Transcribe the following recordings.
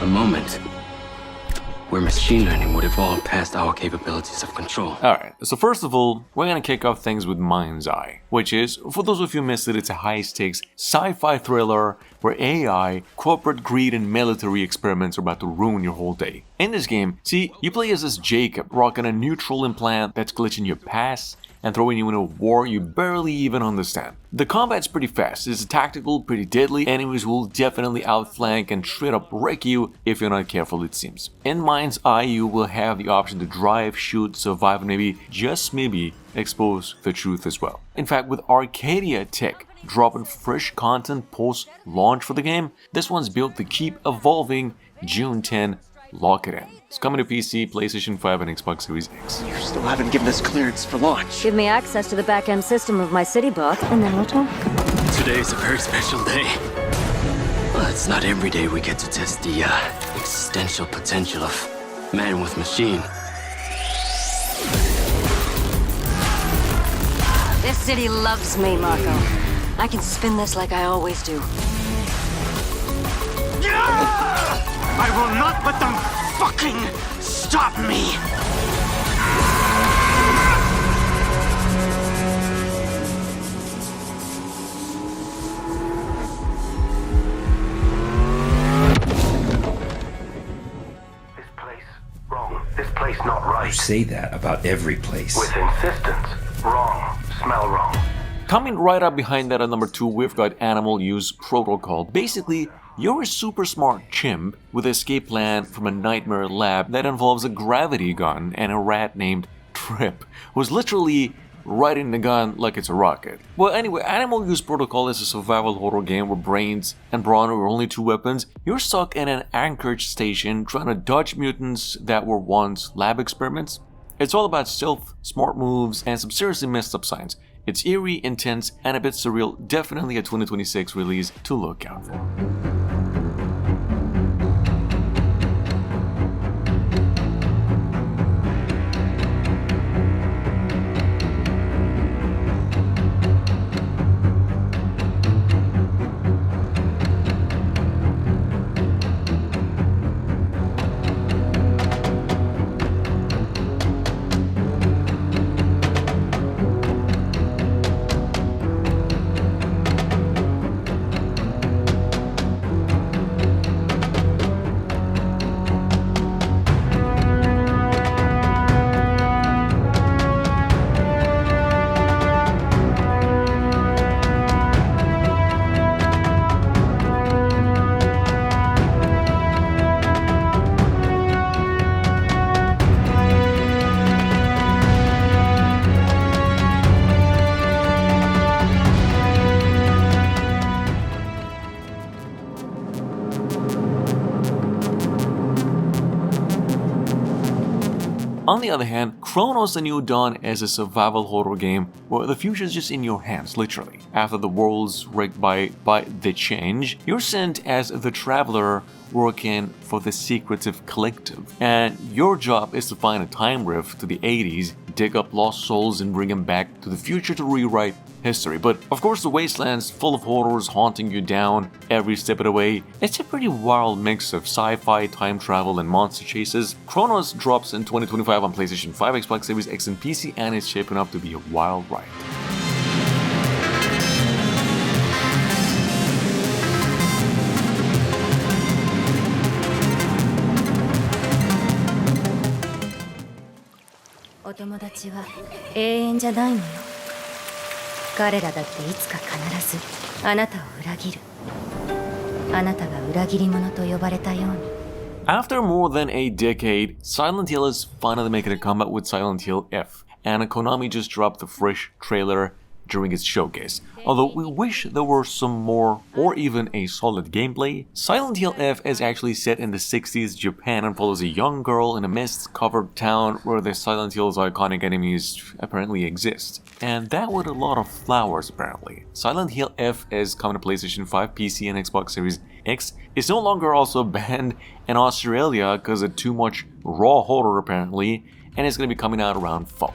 moment where machine learning would evolve past our capabilities of control. Alright, so first of all, we're gonna kick off things with MindsEye, which is, for those of you who missed it, it's a high-stakes sci-fi thriller where AI, corporate greed, and military experiments are about to ruin your whole day. In this game, see, you play as this Jacob, rocking a neutral implant that's glitching your pass and throwing you in a war you barely even understand. The combat's pretty fast, it's tactical, pretty deadly, enemies will definitely outflank and straight up wreck you if you're not careful, it seems. In MindsEye, you will have the option to drive, shoot, survive, and maybe, just maybe, expose the truth as well. In fact, with Arcadia Tech dropping fresh content post-launch for the game, this one's built to keep evolving. June 10, lock it in. It's coming to PC, PlayStation 5, and Xbox Series X. You still haven't given us clearance for launch. Give me access to the back-end system of my city bot, and then we'll talk. Today's a very special day. Well, it's not every day we get to test the existential potential of man with machine. This city loves me, Marco. I can spin this like I always do. I will not let them fucking stop me! This place, wrong. This place not right. You say that about every place. With insistence, wrong. Smell wrong. Coming right up behind that at number 2, we've got Animal Use Protocol. Basically, you're a super smart chimp with an escape plan from a nightmare lab that involves a gravity gun and a rat named Trip, who's literally riding the gun like it's a rocket. Well, anyway, Animal Use Protocol is a survival horror game where brains and brawn are only 2 weapons. You're stuck in an anchorage station trying to dodge mutants that were once lab experiments. It's all about stealth, smart moves, and some seriously messed up science. It's eerie, intense, and a bit surreal. Definitely a 2026 release to look out for. On the other hand, Cronos: The New Dawn is a survival horror game where the future is just in your hands, literally. After the world's wrecked by the change, you're sent as the traveler working for the Secretive Collective. And your job is to find a time rift to the 80s, dig up lost souls and bring them back to the future to rewrite history. But of course the wasteland's full of horrors haunting you down every step of the way. It's a pretty wild mix of sci-fi, time travel, and monster chases. Cronos drops in 2025 on PlayStation 5, Xbox Series X, and PC, and it's shaping up to be a wild ride. After more than a decade, Silent Hill is finally making a comeback with Silent Hill F, and Konami just dropped a fresh trailer during its showcase. Although we wish there were some more or even a solid gameplay, Silent Hill F is actually set in the 60s Japan and follows a young girl in a mist-covered town where the Silent Hill's iconic enemies apparently exist. And that with a lot of flowers apparently. Silent Hill F is coming to PlayStation 5, PC, and Xbox Series X. It's no longer also banned in Australia because of too much raw horror apparently, and it's going to be coming out around fall.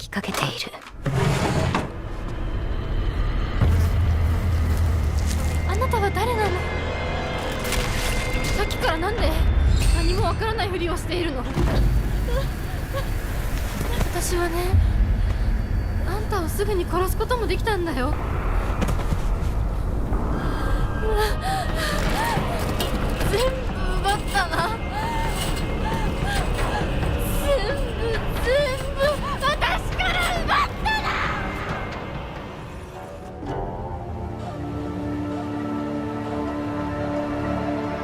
きかけている。あなたは誰なの？さっきからなんで何もわからないふりをしているの？私はね、あんたをすぐに殺すこともできたんだよ。全部奪ったな。全部私から奪ったな。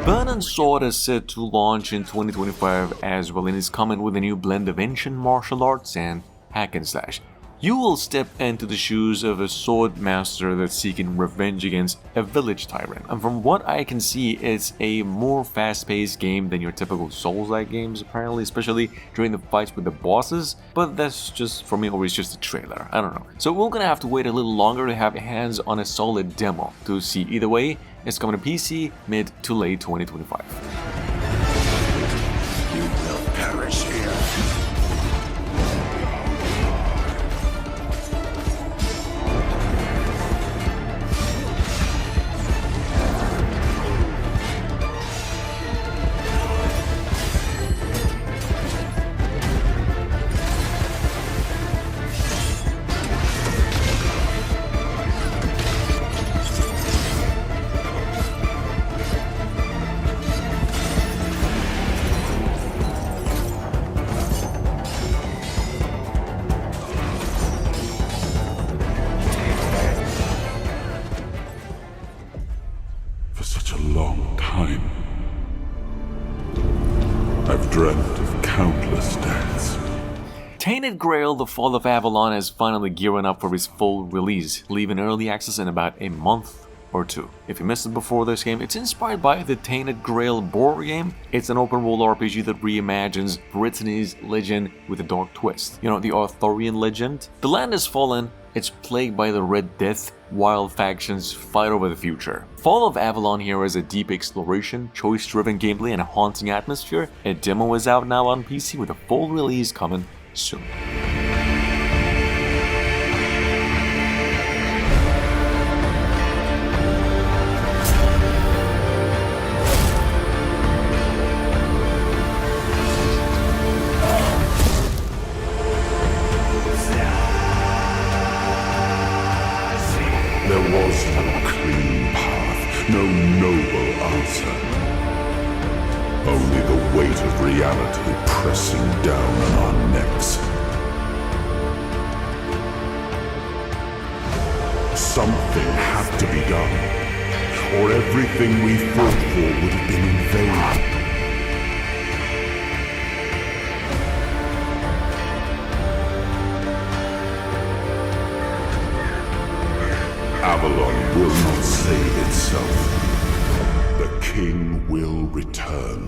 Burn & Sword is set to launch in 2025 as well and is coming with a new blend of ancient martial arts and hack and slash. You will step into the shoes of a sword master that's seeking revenge against a village tyrant. And from what I can see, it's a more fast-paced game than your typical Souls-like games, apparently, especially during the fights with the bosses. But that's just, for me, always just a trailer. I don't know. So we're gonna have to wait a little longer to have hands on a solid demo to see. Either way, it's coming to PC mid to late 2025. You will perish here. For such a long time, I've dreamt of countless deaths. Tainted Grail, The Fall of Avalon is finally gearing up for its full release, leaving early access in about a month or two. If you missed it before this game, it's inspired by the Tainted Grail board game. It's an open world RPG that reimagines Brittany's legend with a dark twist. You know, the Arthurian legend? The land has fallen, it's plagued by the Red Death, while factions fight over the future. Fall of Avalon here is a deep exploration, choice-driven gameplay and a haunting atmosphere. A demo is out now on PC with a full release coming soon. There was no clean path, no noble answer. Only the weight of reality pressing down on our necks. Something had to be done, or everything we fought for would have been in vain. Avalon will not save itself. The king will return.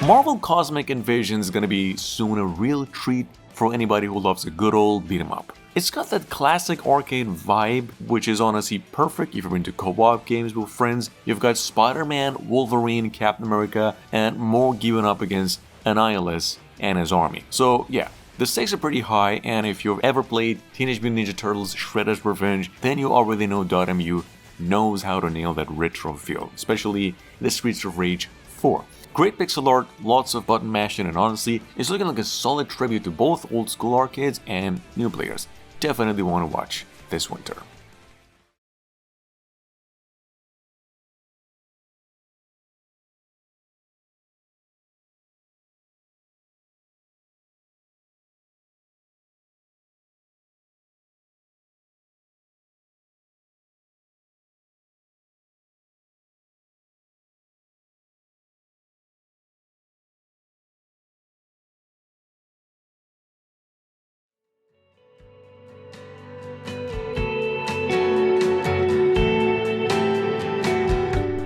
Marvel Cosmic Invasion is gonna be soon a real treat for anybody who loves a good old beat 'em up. It's got that classic arcade vibe, which is honestly perfect if you're into co-op games with friends. You've got Spider-Man, Wolverine, Captain America, and more gearing up against Annihilus and his army. So yeah, the stakes are pretty high, and if you've ever played Teenage Mutant Ninja Turtles Shredder's Revenge, then you already know .mu knows how to nail that retro feel, especially the Streets of Rage 4. Great pixel art, lots of button mashing, and honestly, it's looking like a solid tribute to both old school arcades and new players. Definitely want to watch this winter.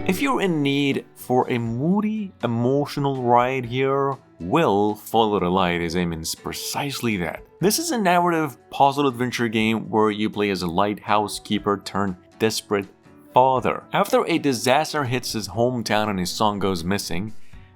If you're in need for a moody, emotional ride here, well, Follow the Light is aiming precisely that. This is a narrative puzzle adventure game where you play as a lighthouse keeper turned desperate father. After a disaster hits his hometown and his son goes missing,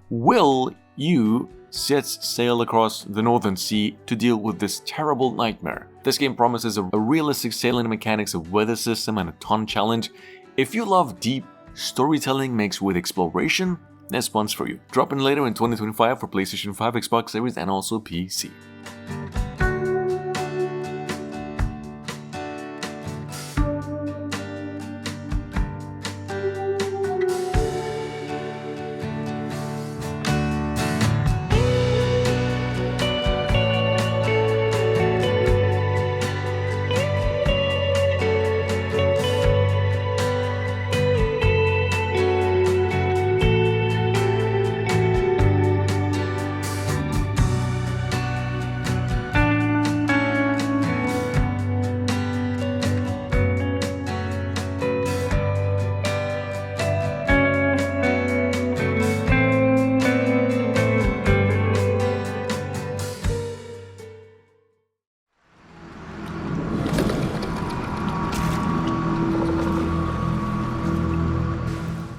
Will Yu sets sail across the Northern Sea to deal with this terrible nightmare. This game promises a realistic sailing mechanics, a weather system, and a ton challenge. If you love deep storytelling mixed with exploration, this one's for you. Dropping later in 2025 for PlayStation 5, Xbox Series, and also PC.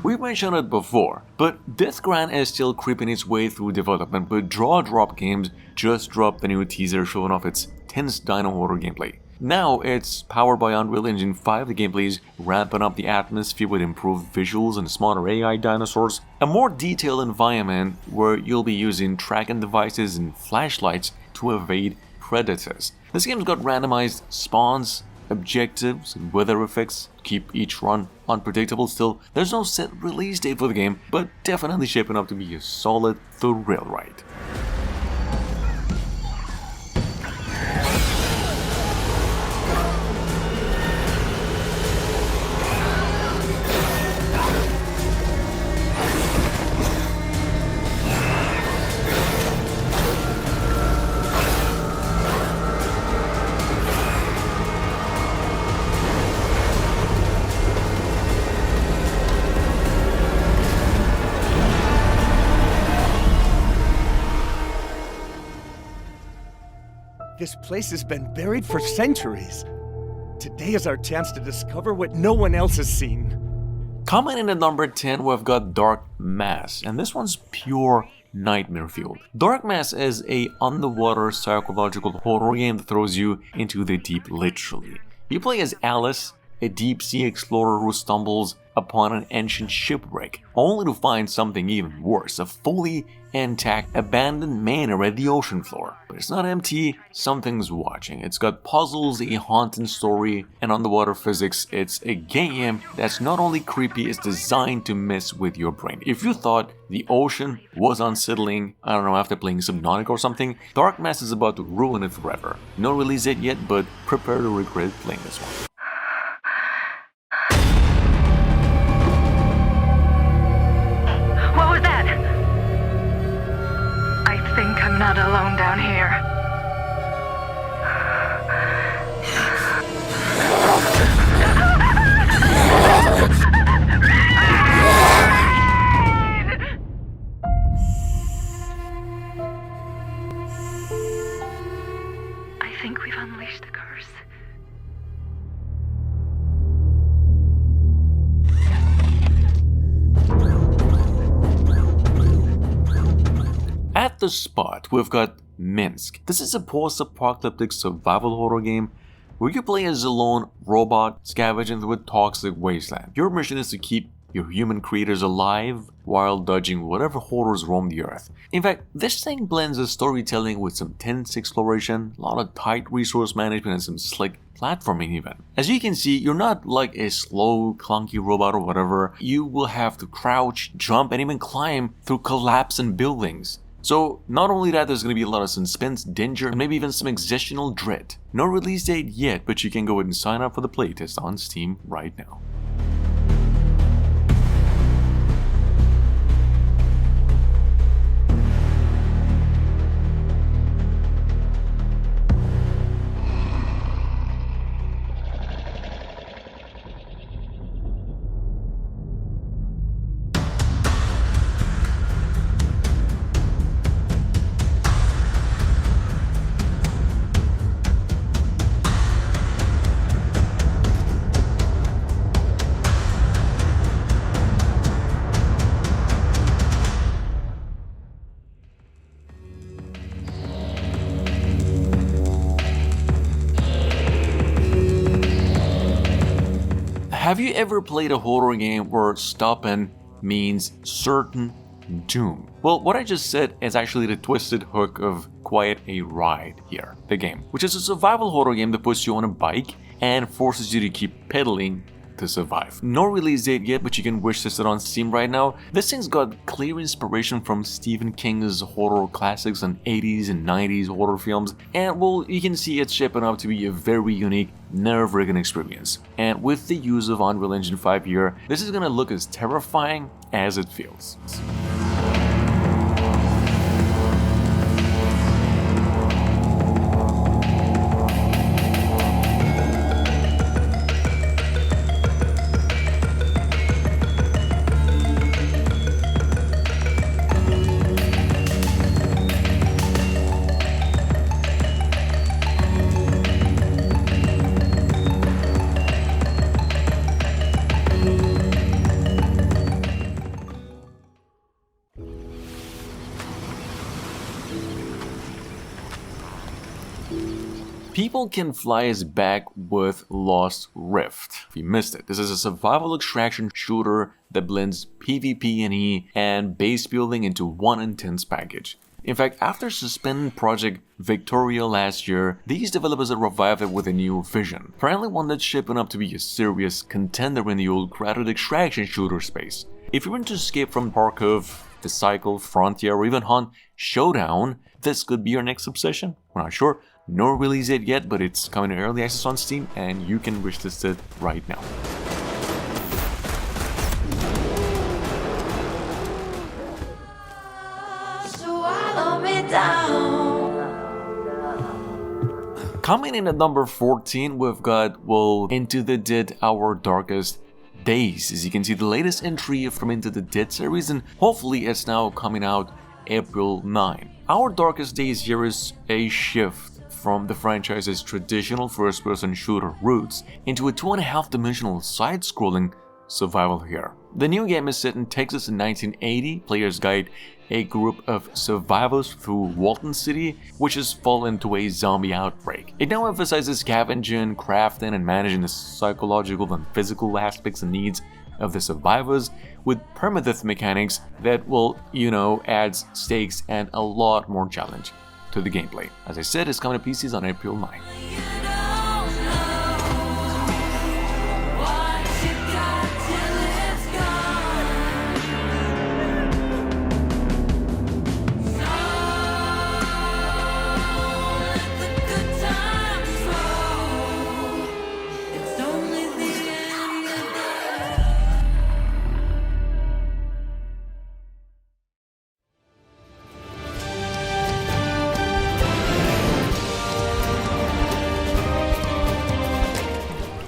We mentioned it before, but Deathground is still creeping its way through development, but Draw Drop Games just dropped the new teaser showing off its tense dino horror gameplay. Now it's powered by Unreal Engine 5, the gameplay is ramping up the atmosphere with improved visuals and smarter AI dinosaurs, a more detailed environment where you'll be using tracking devices and flashlights to evade predators. This game's got randomized spawns, objectives, and weather effects to keep each run unpredictable. Still, there's no set release date for the game, but definitely shaping up to be a solid thrill ride. This place has been buried for centuries. Today is our chance to discover what no one else has seen. Coming in at number 10, we've got Dark Mass, and this one's pure nightmare fueled. Dark Mass is a underwater psychological horror game that throws you into the deep literally. You play as Alice, a deep-sea explorer who stumbles upon an ancient shipwreck, only to find something even worse, a fully intact, abandoned manor at the ocean floor. But it's not empty, something's watching. It's got puzzles, a haunting story, and underwater physics. It's a game that's not only creepy, it's designed to mess with your brain. If you thought the ocean was unsettling, I don't know, after playing Subnautica or something, Dark Mass is about to ruin it forever. No release date yet, but prepare to regret playing this one. I'm not alone down here. I think we've unleashed the curse. At the spot, we've got M.I.N.S.K. This is a post-apocalyptic survival horror game where you play as a lone robot scavenging through a toxic wasteland. Your mission is to keep your human creators alive while dodging whatever horrors roam the earth. In fact, this thing blends the storytelling with some tense exploration, a lot of tight resource management, and some slick platforming even. As you can see, you're not like a slow, clunky robot or whatever. You will have to crouch, jump, and even climb through collapsing buildings. So not only that, there's going to be a lot of suspense, danger, and maybe even some existential dread. No release date yet, but you can go ahead and sign up for the playtest on Steam right now. Have you ever played a horror game where stopping means certain doom? Well, what I just said is actually the twisted hook of Quite a Ride here, the game, which is a survival horror game that puts you on a bike and forces you to keep pedaling to survive. No release date yet, but you can wish this on Steam right now. This thing's got clear inspiration from Stephen King's horror classics and 80s and 90s horror films, and well, you can see it's shaping up to be a very unique, nerve-wracking experience. And with the use of Unreal Engine 5 here, this is gonna look as terrifying as it feels. People Can Fly is back with Lost Rift. If you missed it, this is a survival extraction shooter that blends PvP&E and base building into one intense package. In fact, after suspending Project Victoria last year, these developers have revived it with a new vision. Apparently one that's shaping up to be a serious contender in the old crowded extraction shooter space. If you're into Escape from Tarkov, The Cycle, Frontier, or even Hunt Showdown, this could be your next obsession. We're not sure. No release date yet, but it's coming in early access on Steam, and you can wish this it right now. Coming in at number 14, we've got, well, Into the Dead, Our Darkest Days. As you can see, the latest entry from Into the Dead series, and hopefully it's now coming out April 9. Our Darkest Days here is a shift from the franchise's traditional first-person shooter roots into a 2.5-dimensional side-scrolling survival here. The new game is set in Texas in 1980. Players guide a group of survivors through Walton City, which has fallen into a zombie outbreak. It now emphasizes scavenging, crafting, and managing the psychological and physical aspects and needs of the survivors, with permadeath mechanics that will, adds stakes and a lot more challenge to the gameplay. As I said, it's coming to PCs on April 9.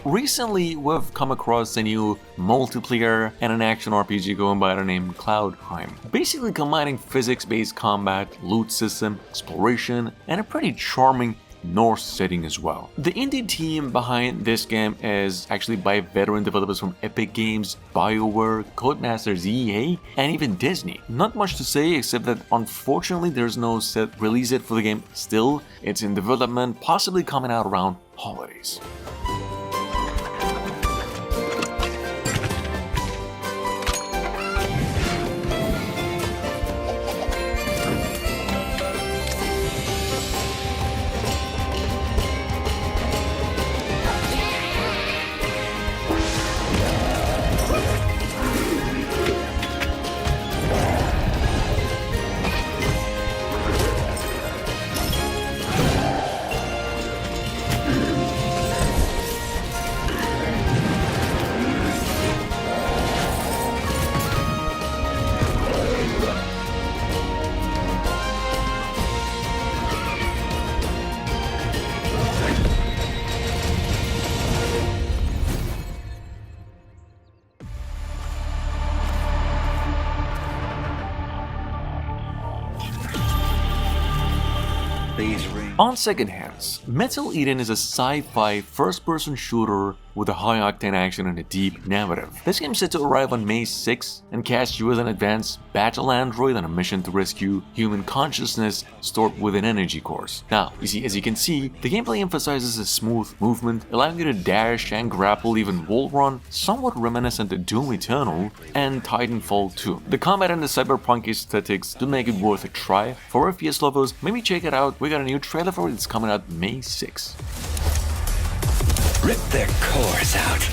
Recently, we've come across a new multiplayer and an action RPG going by the name Cloudheim, basically combining physics-based combat, loot system, exploration, and a pretty charming Norse setting as well. The indie team behind this game is actually by veteran developers from Epic Games, BioWare, Codemasters EA, and even Disney. Not much to say except that unfortunately there's no set release date for the game still. It's in development, possibly coming out around holidays. On second hands, Metal Eden is a sci-fi first-person shooter with a high-octane action and a deep narrative. This game is set to arrive on May 6 and cast you as an advanced battle android on a mission to rescue human consciousness stored within energy cores. Now, you see, as you can see, the gameplay emphasizes a smooth movement, allowing you to dash and grapple, even wall run, somewhat reminiscent of Doom Eternal and Titanfall 2. The combat and the cyberpunk aesthetics do make it worth a try. For FPS lovers, maybe check it out. We got a new trailer for it. It's coming out May 6. Rip their cores out.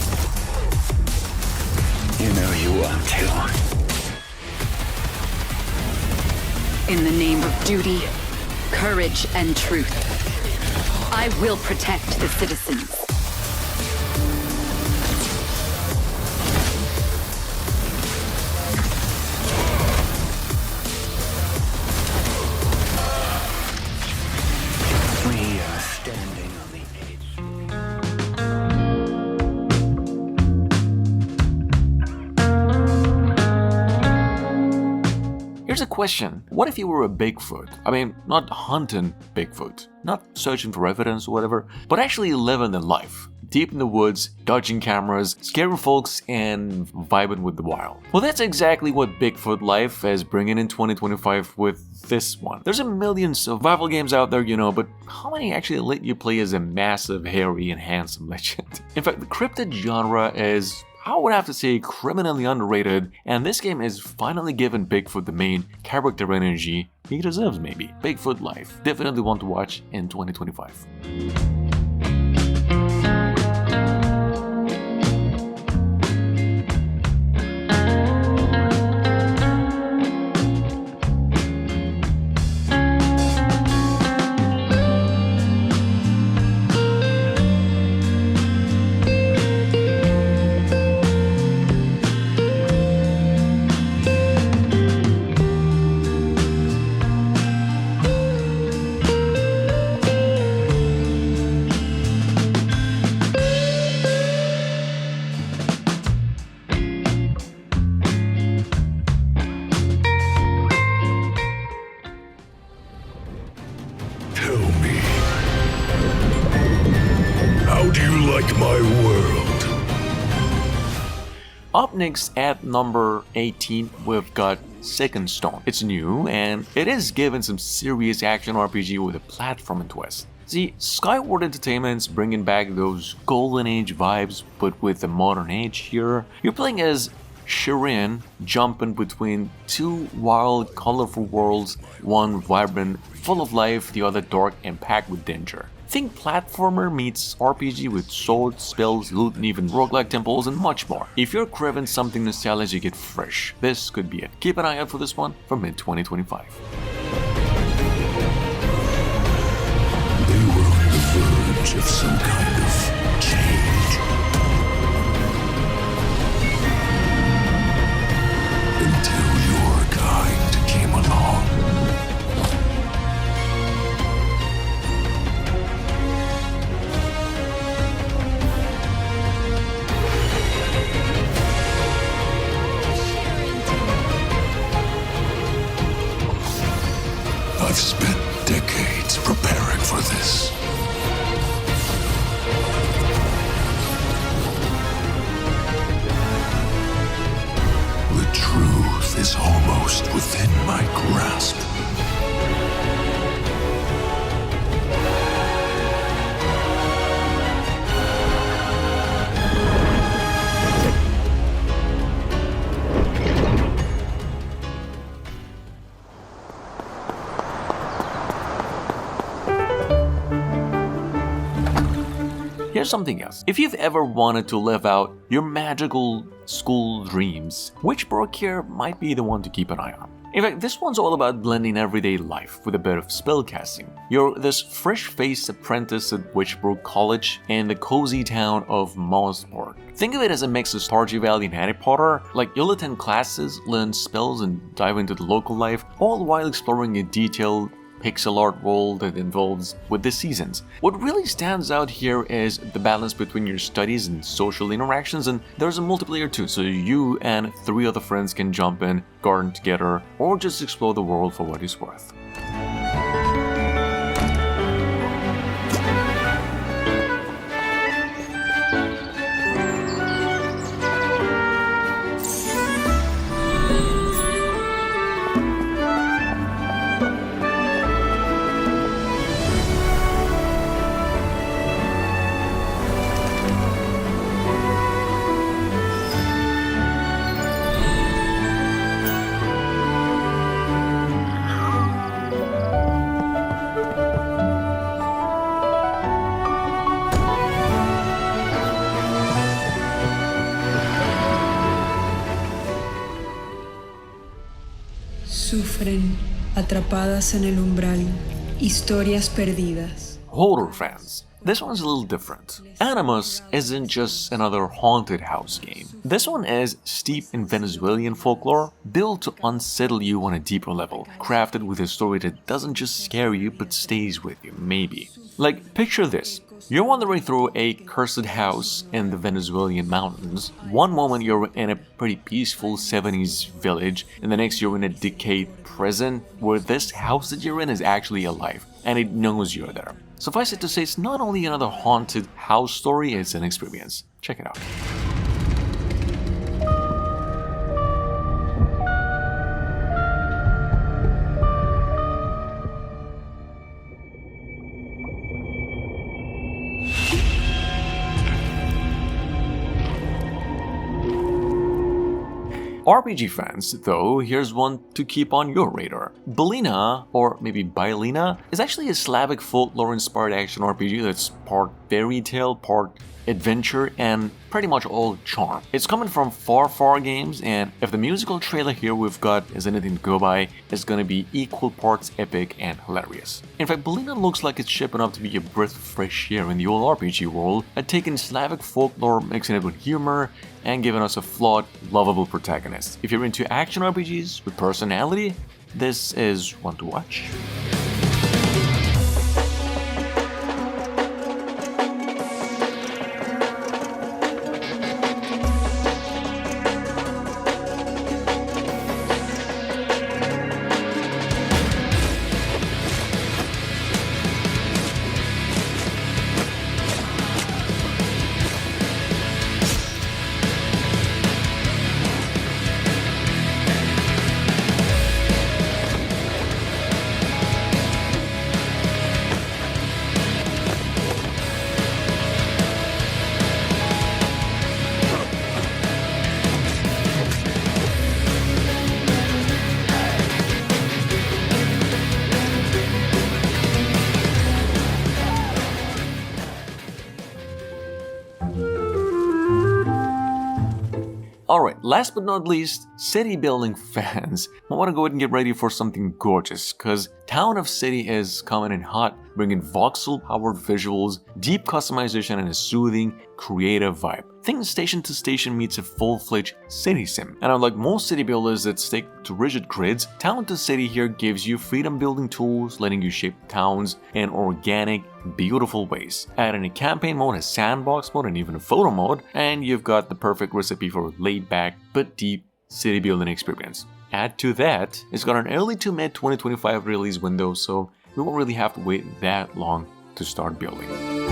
You know you want to. In the name of duty, courage, and truth, I will protect the citizens. We are standing on the edge. Here's a question. What if you were a Bigfoot? I mean, not hunting Bigfoot, not searching for evidence or whatever, but actually living the life. Deep in the woods, dodging cameras, scaring folks, and vibing with the wild. Well, that's exactly what Bigfoot Life is bringing in 2025 with this one. There's a million survival games out there, you know, but how many actually let you play as a massive, hairy, and handsome legend? In fact, the cryptid genre is, I would have to say, criminally underrated, and this game is finally giving Bigfoot the main character energy he deserves, maybe. Bigfoot Life. Definitely one to watch in 2025. Up next at number 18, we've got Second Stone. It's new, and it is given some serious action RPG with a platforming twist. See, Skyward Entertainment's bringing back those golden age vibes, but with the modern age here. You're playing as Shirin, jumping between two wild, colorful worlds, one vibrant, full of life, the other dark and packed with danger. Think platformer meets RPG with swords, spells, loot, and even roguelike temples and much more. If you're craving something nostalgic yet fresh, this could be it. Keep an eye out for this one for mid-2025. They were on the verge of some kind of change. Until your kind came along. I've spent decades preparing for this. The truth is almost within my grasp. Here's something else. If you've ever wanted to live out your magical school dreams, WitchBrook here might be the one to keep an eye on. In fact, this one's all about blending everyday life with a bit of spellcasting. You're this fresh-faced apprentice at WitchBrook College in the cozy town of Mosspark. Think of it as a mix of Stardew Valley and Harry Potter. Like, you'll attend classes, learn spells, and dive into the local life, all while exploring a detailed pixel art world that involves with the seasons. What really stands out here is the balance between your studies and social interactions, and there's a multiplayer too, so you and 3 other friends can jump in, garden together, or just explore the world for what it's worth. sufren, atrapadas en el umbral, historias perdidas. Horror fans, this one's a little different. Animas isn't just another haunted house game. This one is steeped in Venezuelan folklore, built to unsettle you on a deeper level, crafted with a story that doesn't just scare you but stays with you, maybe. Like, picture this. You're wandering through a cursed house in the Venezuelan mountains. One moment you're in a pretty peaceful 70s village, and the next you're in a decayed prison where this house that you're in is actually alive, and it knows you're there. Suffice it to say, it's not only another haunted house story, it's an experience. Check it out. RPG fans, though, here's one to keep on your radar. Bylina, or maybe Bylina, is actually a Slavic folklore-inspired action RPG that's part fairy tale, part adventure, and pretty much all charm. It's coming from Far Games, and if the musical trailer here we've got is anything to go by, it's gonna be equal parts epic and hilarious. In fact, Bylina looks like it's shaping up to be a breath of fresh air in the old RPG world, at taking Slavic folklore, mixing it with humor, and giving us a flawed, lovable protagonist. If you're into action RPGs with personality, this is one to watch. Alright, last but not least, city building fans. I want to go ahead and get ready for something gorgeous, cause Town of City is coming in hot, bringing voxel-powered visuals, deep customization, and a soothing, creative vibe. Think station to station meets a full-fledged city sim. And unlike most city builders that stick to rigid grids, Town to City here gives you freedom building tools, letting you shape towns in organic, beautiful ways. Add in a campaign mode, a sandbox mode, and even a photo mode, and you've got the perfect recipe for a laid-back but deep city building experience. Add to that, it's got an early to mid 2025 release window, so we won't really have to wait that long to start building.